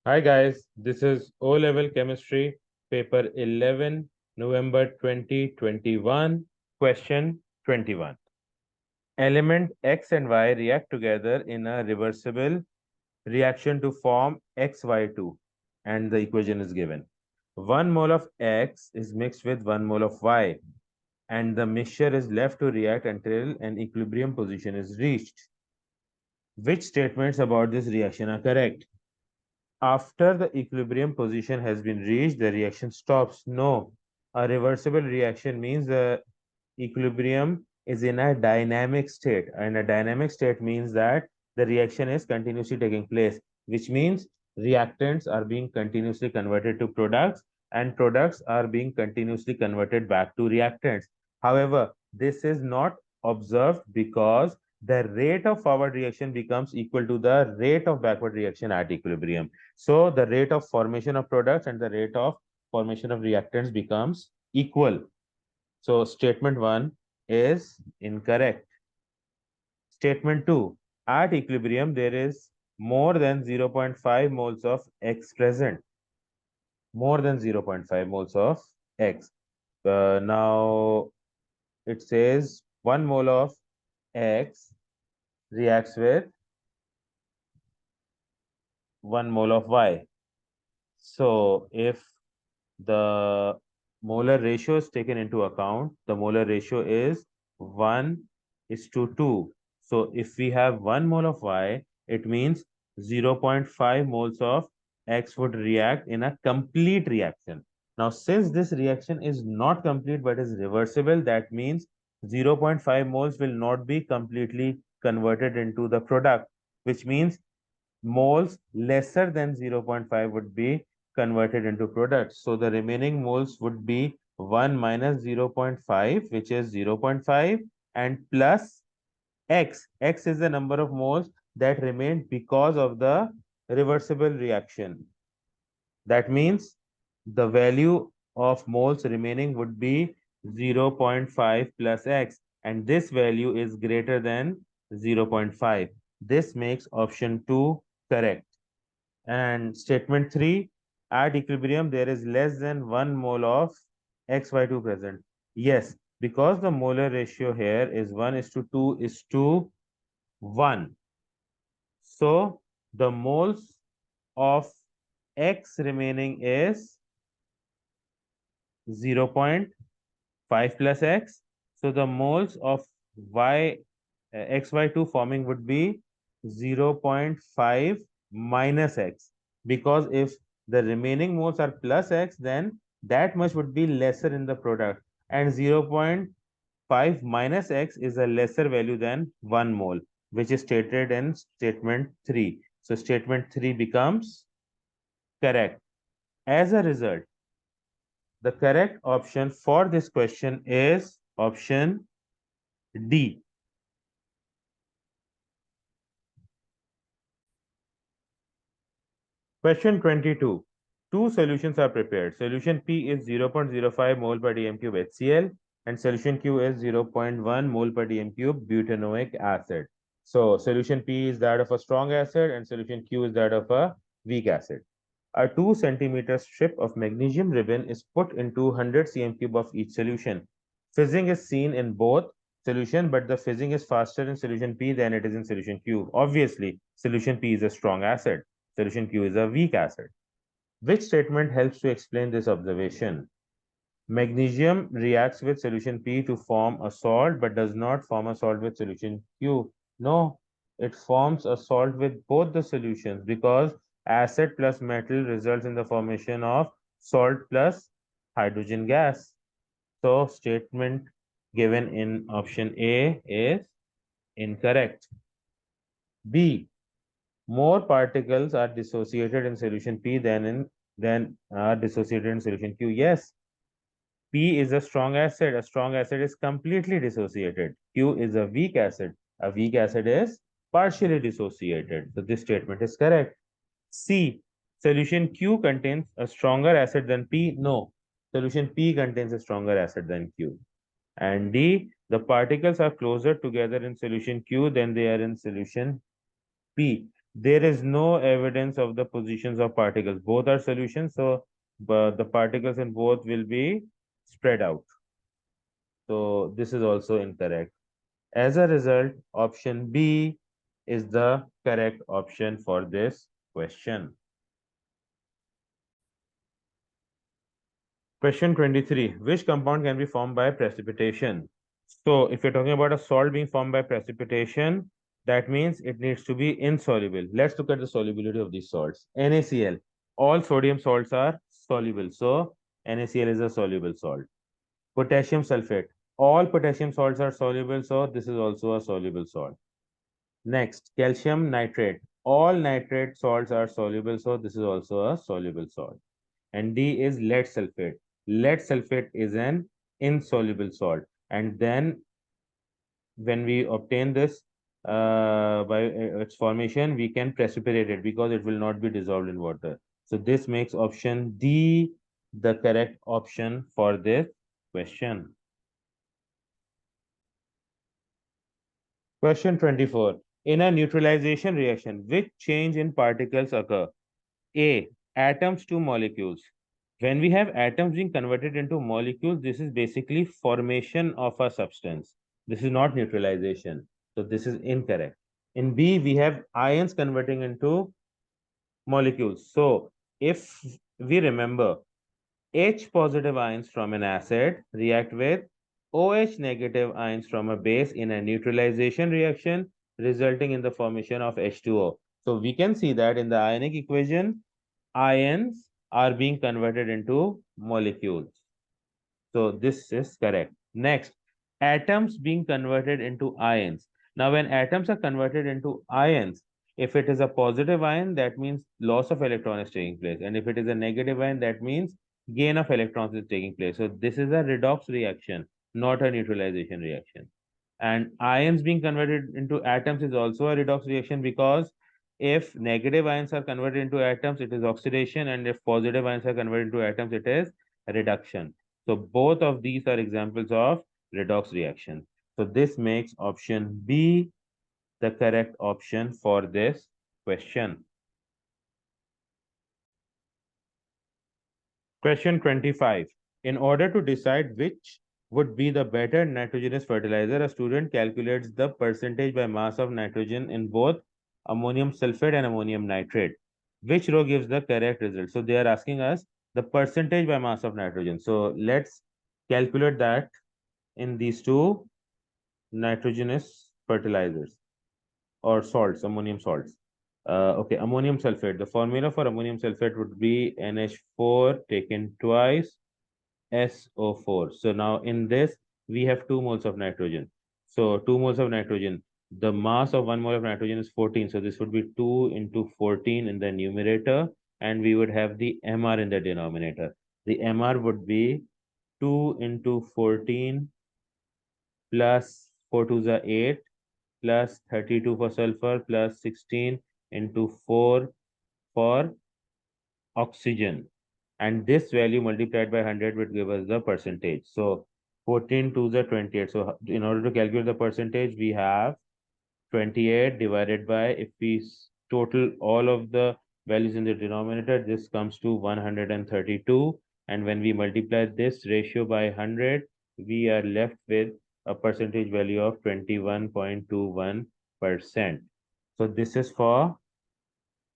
Hi guys, this is O-level chemistry, paper 11, November 2021, question 21. Element X and Y react together in a reversible reaction to form XY2 and the equation is given. 1 mole of X is mixed with 1 mole of Y and the mixture is left to react until an equilibrium position is reached. Which statements about this reaction are correct? After the equilibrium position has been reached, the reaction stops. No, a reversible reaction means the equilibrium is in a dynamic state, and a dynamic state means that the reaction is continuously taking place, which means reactants are being continuously converted to products and products are being continuously converted back to reactants. However, this is not observed because the rate of forward reaction becomes equal to the rate of backward reaction at equilibrium. So the rate of formation of products and the rate of formation of reactants becomes equal. So statement 1 is incorrect. Statement 2, at equilibrium there is more than 0.5 moles of X present. More than 0.5 moles of X. Now it says 1 mole of X reacts with 1 mole of Y. So if the molar ratio is taken into account, the molar ratio is 1 is to 2. So if we have 1 mole of Y, it means 0.5 moles of X would react in a complete reaction. Now, since this reaction is not complete but is reversible, that means 0.5 moles will not be completely converted into the product, which means moles lesser than 0.5 would be converted into products. So the remaining moles would be 1 minus 0.5, which is 0.5, and plus X. X is the number of moles that remain because of the reversible reaction. That means the value of moles remaining would be 0.5 plus X, and this value is greater than 0.5. This makes option 2 correct. And statement 3, at equilibrium, there is less than 1 mole of XY2 present. Yes, because the molar ratio here is 1 is to 2 is to 1. So the moles of X remaining is 0.5 plus X. So the moles of Y XY2 forming would be 0.5 minus X, because if the remaining moles are plus X, then that much would be lesser in the product, and 0.5 minus X is a lesser value than 1 mole, which is stated in statement 3. So statement 3 becomes correct. As a result, the correct option for this question is option D. Question 22. Two solutions are prepared. Solution P is 0.05 mole per dm cube HCl and solution Q is 0.1 mole per dm cube butanoic acid. So solution P is that of a strong acid and solution Q is that of a weak acid. A 2 centimeter strip of magnesium ribbon is put into 100 cm cube of each solution. Fizzing is seen in both solution, but the fizzing is faster in solution P than it is in solution Q. Obviously, solution P is a strong acid. Solution Q is a weak acid. Which statement helps to explain this observation? Magnesium reacts with solution P to form a salt but does not form a salt with solution Q. No, it forms a salt with both the solutions because acid plus metal results in the formation of salt plus hydrogen gas. So, statement given in option A is incorrect. B. More particles are dissociated in solution P than are dissociated in solution Q. Yes, P is a strong acid. A strong acid is completely dissociated. Q is a weak acid. A weak acid is partially dissociated. So this statement is correct. C. Solution Q contains a stronger acid than P. No. Solution P contains a stronger acid than Q. And D. The particles are closer together in solution Q than they are in solution P. There is no evidence of the positions of particles. Both are solutions, so but the particles in both will be spread out. So this is also incorrect. As a result, option B is the correct option for this question. Question 23. Which compound can be formed by precipitation? So, if you're talking about a salt being formed by precipitation, that means it needs to be insoluble. Let's look at the solubility of these salts. NaCl. All sodium salts are soluble. So, NaCl is a soluble salt. Potassium sulfate. All potassium salts are soluble. So, this is also a soluble salt. Next, calcium nitrate. All nitrate salts are soluble. So, this is also a soluble salt. And D is lead sulfate. Lead sulfate is an insoluble salt. And then when we obtain this by its formation, we can precipitate it because it will not be dissolved in water. So this makes option D the correct option for this question. Question 24. In a neutralization reaction, which change in particles occur? A. Atoms to molecules. When we have atoms being converted into molecules, this is basically formation of a substance. This is not neutralization. So this is incorrect. In B, we have ions converting into molecules. So if we remember, H positive ions from an acid react with OH negative ions from a base in a neutralization reaction, resulting in the formation of H2O. So we can see that in the ionic equation, ions are being converted into molecules. So this is correct. Next, atoms being converted into ions. Now, when atoms are converted into ions, if it is a positive ion, that means loss of electron is taking place. And if it is a negative ion, that means gain of electrons is taking place. So this is a redox reaction, not a neutralization reaction. And ions being converted into atoms is also a redox reaction because if negative ions are converted into atoms, it is oxidation, and if positive ions are converted into atoms, it is reduction. So both of these are examples of redox reaction. So this makes option B the correct option for this question. Question 25. In order to decide which would be the better nitrogenous fertilizer, a student calculates the percentage by mass of nitrogen in both ammonium sulfate and ammonium nitrate. Which row gives the correct result? So they are asking us the percentage by mass of nitrogen. So let's calculate that in these two nitrogenous fertilizers or salts, ammonium salts. Okay, ammonium sulfate. The formula for ammonium sulfate would be NH4 taken twice, SO4. So now in this, we have 2 moles of nitrogen. So 2 moles of nitrogen. The mass of 1 mole of nitrogen is 14. So this would be 2 into 14 in the numerator, and we would have the MR in the denominator. The MR would be 2 into 14 plus 4 to the 8 plus 32 for sulfur plus 16 into 4 for oxygen. And this value multiplied by 100 would give us the percentage. So 14 to the 28. So in order to calculate the percentage, we have 28 divided by, if we total all of the values in the denominator, this comes to 132. And when we multiply this ratio by 100, we are left with a percentage value of 21.21%. So this is for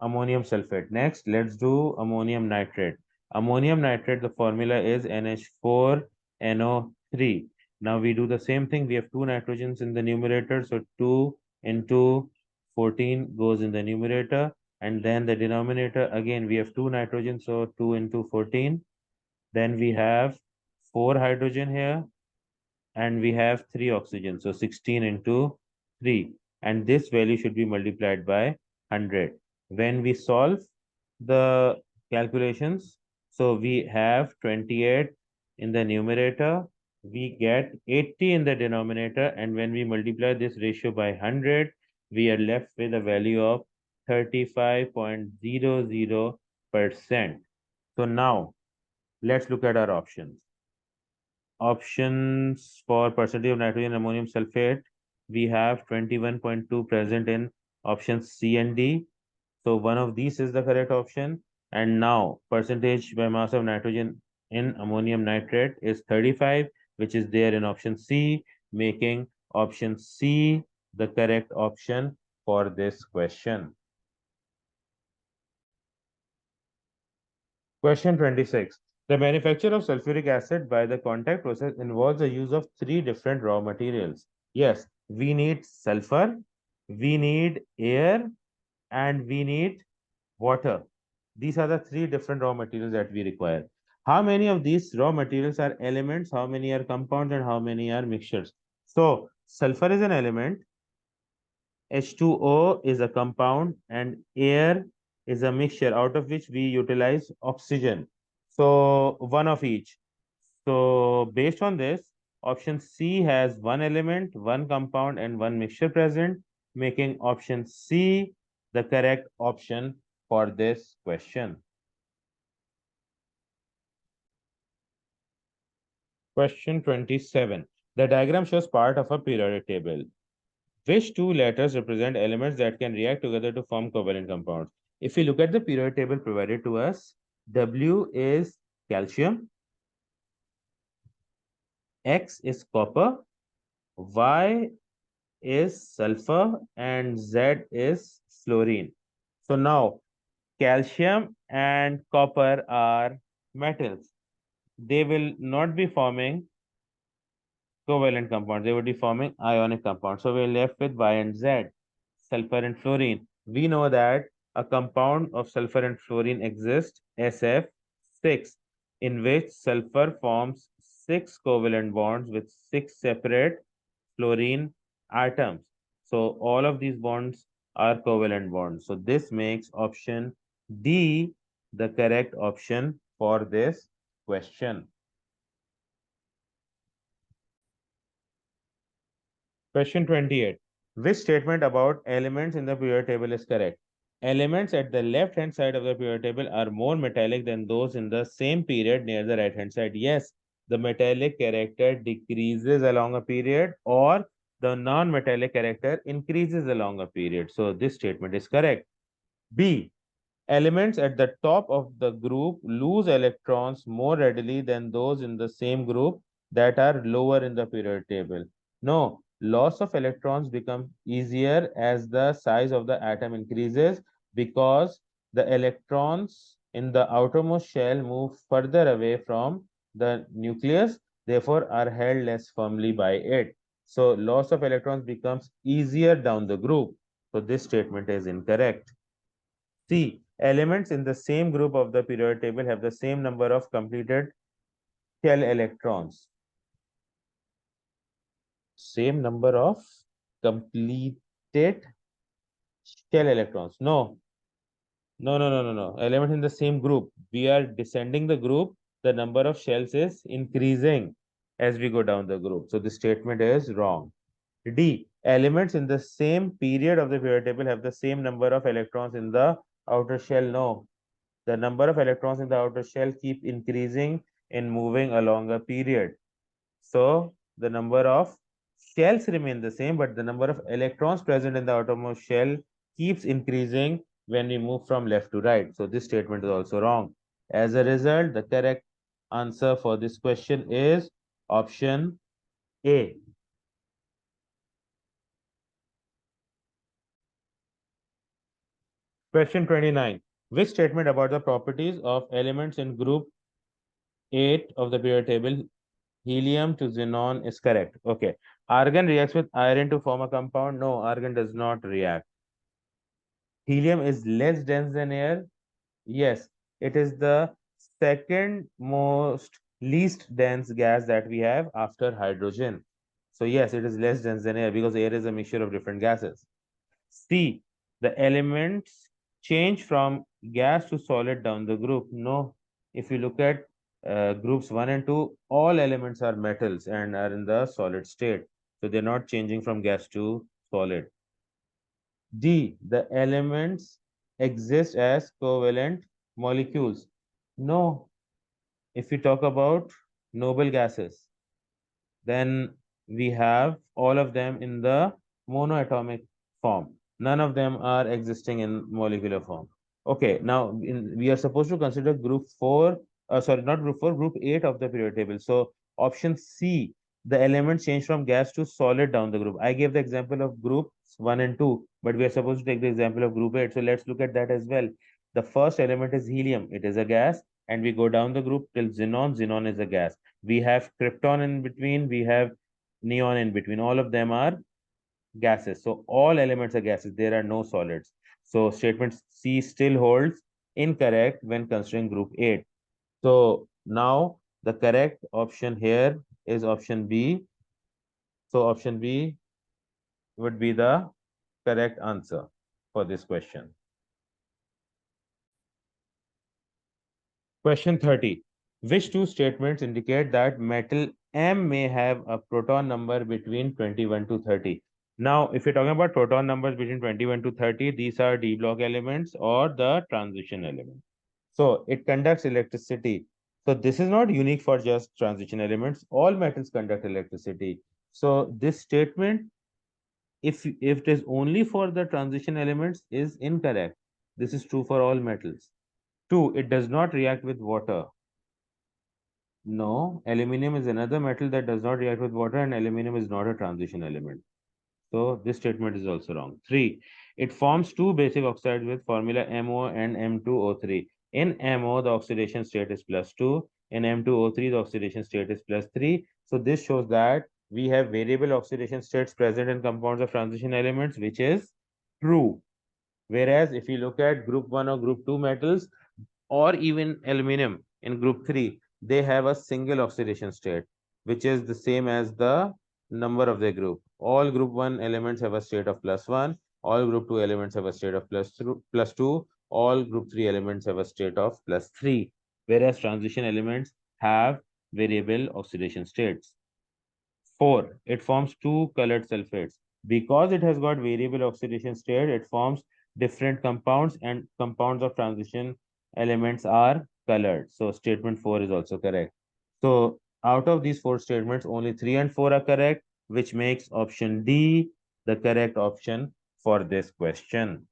ammonium sulfate. Next, let's do ammonium nitrate. Ammonium nitrate, the formula is NH4NO3. Now we do the same thing. We have two nitrogens in the numerator. So 2 into 14 goes in the numerator. And then the denominator, again, we have two nitrogens. So 2 into 14. Then we have 4 hydrogen here and we have 3 oxygen. So 16 into 3. And this value should be multiplied by 100. When we solve the calculations, so we have 28 in the numerator, we get 80 in the denominator, and when we multiply this ratio by 100, we are left with a value of 35.00%. So now let's look at our options. Options for percentage of nitrogen ammonium sulfate, we have 21.2 present in options C and D. So one of these is the correct option. And now percentage by mass of nitrogen in ammonium nitrate is 35, which is there in option C, making option C the correct option for this question. Question 26. The manufacture of sulfuric acid by the contact process involves the use of three different raw materials. Yes, we need sulfur, we need air, and we need water. These are the three different raw materials that we require. How many of these raw materials are elements, how many are compounds, and how many are mixtures? So, sulfur is an element, H2O is a compound, and air is a mixture out of which we utilize oxygen. So, one of each. So, based on this, option C has one element, one compound, and one mixture present, making option C the correct option for this question. Question 27. The diagram shows part of a periodic table. Which two letters represent elements that can react together to form covalent compounds? If we look at the periodic table provided to us, W is calcium, X is copper, Y is sulfur, and Z is fluorine. So now calcium and copper are metals. They will not be forming covalent compounds. They would be forming ionic compounds. So we're left with Y and Z, sulfur and fluorine. We know that a compound of sulfur and fluorine exists, SF6, in which sulfur forms six covalent bonds with six separate fluorine atoms. So all of these bonds are covalent bonds. So this makes option D the correct option for this question. Question 28. Which statement about elements in the periodic table is correct? Elements at the left hand side of the periodic table are more metallic than those in the same period near the right hand side. Yes, the metallic character decreases along a period, or the non-metallic character increases along a period. So this statement is correct. B. Elements at the top of the group lose electrons more readily than those in the same group that are lower in the periodic table. No, loss of electrons becomes easier as the size of the atom increases, because the electrons in the outermost shell move further away from the nucleus, therefore are held less firmly by it. So loss of electrons becomes easier down the group. So this statement is incorrect. C. Elements in the same group of the periodic table have the same number of completed shell electrons. Same number of completed shell electrons. No, no. Elements in the same group. We are descending the group. The number of shells is increasing as we go down the group. So the statement is wrong. D. Elements in the same period of the periodic table have the same number of electrons in the outer shell. No, the number of electrons in the outer shell keep increasing in moving along a period. So the number of shells remain the same, but the number of electrons present in the outermost shell keeps increasing when we move from left to right. So this statement is also wrong. As a result, the correct answer for this question is option A. Question 29. Which statement about the properties of elements in group 8 of the periodic table, helium to xenon, is correct? Okay. Argon reacts with iron to form a compound. No, argon does not react. Helium is less dense than air. Yes, it is the second most least dense gas that we have after hydrogen. So yes, it is less dense than air because air is a mixture of different gases. C. The elements change from gas to solid down the group. No, if you look at groups 1 and 2, all elements are metals and are in the solid state. So they're not changing from gas to solid. D. The elements exist as covalent molecules. No, if we talk about noble gases, then we have all of them in the monoatomic form. None of them are existing in molecular form. Okay, now we are supposed to consider group 4, sorry, not group 4, group 8 of the periodic table. So option C, the elements change from gas to solid down the group. I gave the example of groups 1 and 2, but we are supposed to take the example of group 8. So let's look at that as well. The first element is helium. It is a gas, and we go down the group till xenon. Xenon is a gas. We have krypton in between. We have neon in between. All of them are gases. So all elements are gases. There are no solids. So statement C still holds incorrect when considering group 8. So now the correct option here is option B. So option B would be the correct answer for this question. Question 30. Which two statements indicate that metal M may have a proton number between 21 to 30? Now, if you're talking about proton numbers between 21 to 30, these are d block elements or the transition element. So it conducts electricity. So this is not unique for just transition elements. All metals conduct electricity. So this statement, if it is only for the transition elements, is incorrect. This is true for all metals. Two, it does not react with water. No, aluminum is another metal that does not react with water, and aluminum is not a transition element. So this statement is also wrong. Three, it forms two basic oxides with formula MO and M2O3. In MO, the oxidation state is +2. In M2O3, the oxidation state is +3. So this shows that we have variable oxidation states present in compounds of transition elements, which is true. Whereas if you look at group 1 or group 2 metals, or even aluminum in group 3, they have a single oxidation state, which is the same as the number of their group. All group 1 elements have a state of +1, all group 2 elements have a state of +2, all group 3 elements have a state of +3, whereas transition elements have variable oxidation states. 4. It forms two colored sulfates. Because it has got variable oxidation state, it forms different compounds, and compounds of transition elements are colored. So statement 4 is also correct. So out of these four statements, only 3 and 4 are correct, which makes option D the correct option for this question.